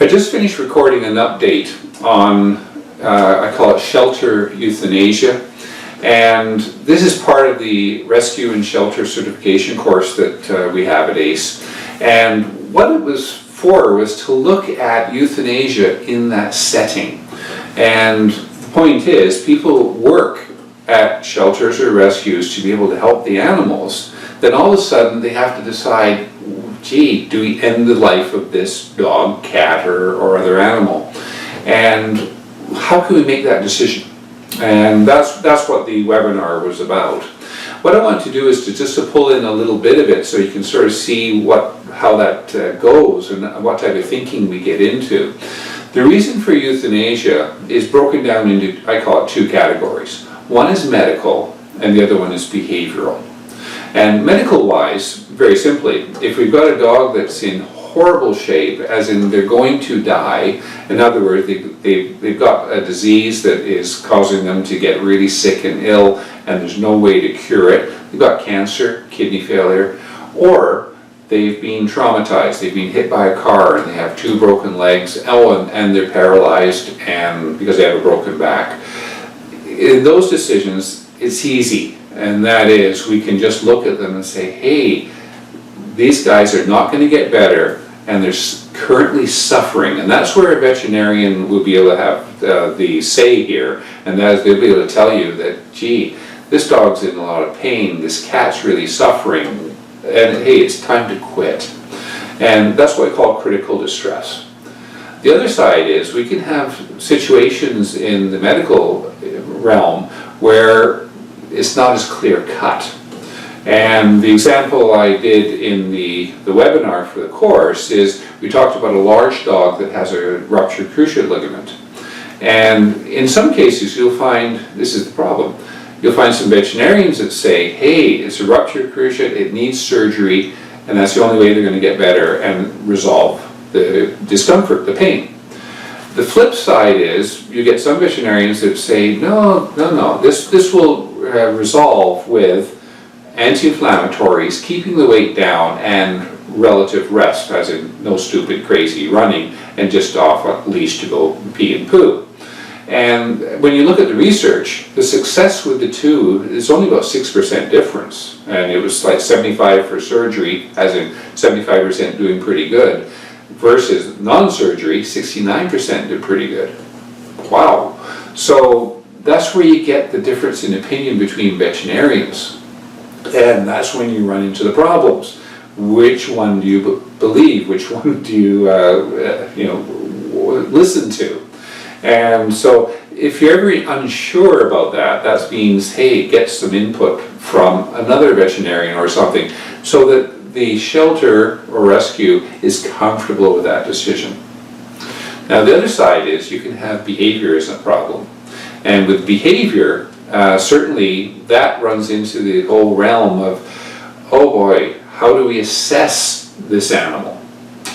I just finished recording an update on, I call it shelter euthanasia, and this is part of the rescue and shelter certification course that we have at ACE. And what it was for was to look at euthanasia in that setting. And the point is, people work at shelters or rescues to be able to help the animals. Then all of a sudden they have to decide, gee, do we end the life of this dog, cat, or other animal? And how can we make that decision? And that's what the webinar was about. What I want to do is to pull in a little bit of it so you can sort of see how that goes and what type of thinking we get into. The reason for euthanasia is broken down into, I call it, two categories. One is medical and the other one is behavioral. And medical-wise, very simply, if we've got a dog that's in horrible shape, as in they're going to die, in other words, they've got a disease that is causing them to get really sick and ill, and there's no way to cure it. They've got cancer, kidney failure, or they've been traumatized. They've been hit by a car and they have 2 broken legs, and they're paralyzed and because they have a broken back. In those decisions, it's easy. And that is, we can just look at them and say, hey, these guys are not going to get better and they're currently suffering. And that's where a veterinarian will be able to have the say here. And that is, they'll be able to tell you that, gee, this dog's in a lot of pain, this cat's really suffering, and hey, it's time to quit. And that's what I call critical distress. The other side is, we can have situations in the medical realm where it's not as clear cut. And the example I did in the webinar for the course is, we talked about a large dog that has a ruptured cruciate ligament. And in some cases you'll find, this is the problem, you'll find some veterinarians that say, hey, it's a ruptured cruciate, it needs surgery, and that's the only way they're going to get better and resolve the discomfort, the pain. The flip side is, you get some veterinarians that say, no, this will resolve with anti-inflammatories, keeping the weight down, and relative rest, as in no stupid crazy running and just off a leash to go pee and poo. And when you look at the research, the success with the two is only about 6% difference. And it was like 75 for surgery, as in 75% doing pretty good, versus non-surgery, 69% did pretty good. Wow. So that's where you get the difference in opinion between veterinarians. And that's when you run into the problems. Which one do you believe? Which one do you, listen to? And so if you're ever unsure about that, that means, hey, get some input from another veterinarian or something, so that the shelter or rescue is comfortable with that decision. Now the other side is, you can have behavior as a problem. And with behavior, certainly that runs into the whole realm of, oh boy, how do we assess this animal?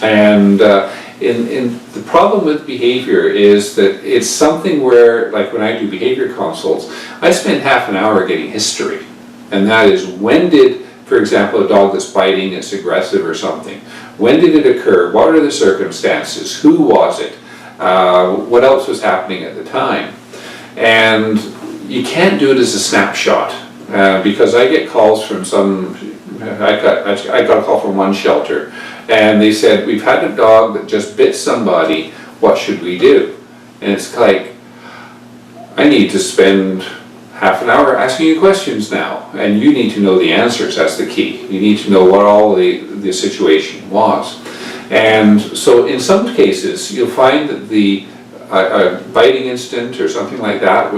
And the problem with behavior is that it's something where, like when I do behavior consults, I spend half an hour getting history. And that is, when did, for example, a dog that's biting, it's aggressive or something, when did it occur? What are the circumstances? Who was it? What else was happening at the time? And you can't do it as a snapshot, because I get calls from I got a call from one shelter, and they said, we've had a dog that just bit somebody, what should we do? And it's like, I need to spend half an hour asking you questions now, and you need to know the answers. That's the key. You need to know what all the situation was. And so in some cases, you'll find that a biting incident or something like that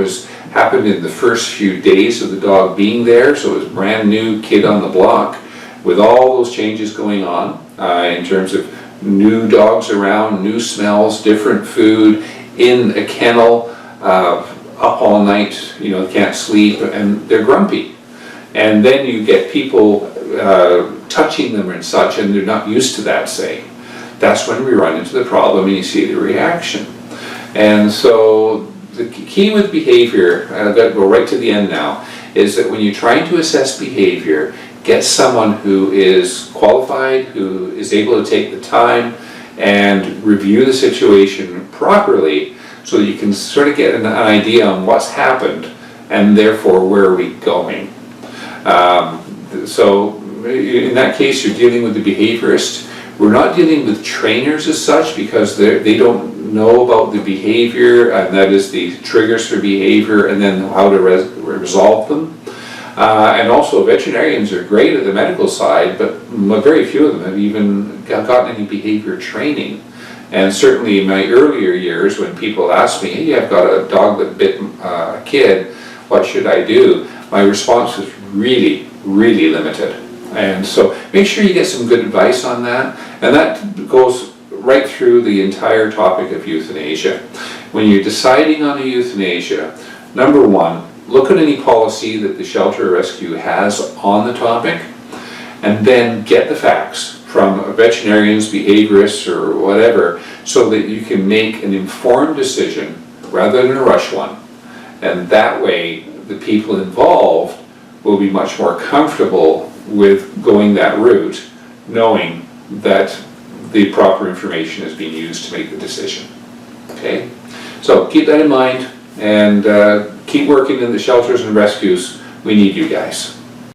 happened in the first few days of the dog being there, so it was brand new, kid on the block, with all those changes going on in terms of new dogs around, new smells, different food, in a kennel, up all night, can't sleep, and they're grumpy. And then you get people touching them and such, and they're not used to that, say. That's when we run into the problem and you see the reaction. And so the key with behavior, and I've got to go right to the end now, is that when you're trying to assess behavior, get someone who is qualified, who is able to take the time, and review the situation properly so that you can sort of get an idea on what's happened and therefore where are we going. So in that case, you're dealing with the behaviorist. We're not dealing with trainers as such because they don't know about the behavior, and that is the triggers for behavior and then how to resolve them. And also veterinarians are great at the medical side, but very few of them have even gotten any behavior training. And certainly in my earlier years when people asked me, hey, I've got a dog that bit a kid, what should I do? My response was really, really limited. And so make sure you get some good advice on that. And that goes right through the entire topic of euthanasia. When you're deciding on a euthanasia, number one, look at any policy that the shelter or rescue has on the topic, and then get the facts from veterinarians, behaviorists, or whatever, so that you can make an informed decision rather than a rush one. And that way, the people involved will be much more comfortable with going that route, knowing that the proper information is being used to make the decision. Okay? So keep that in mind, and keep working in the shelters and rescues. We need you guys.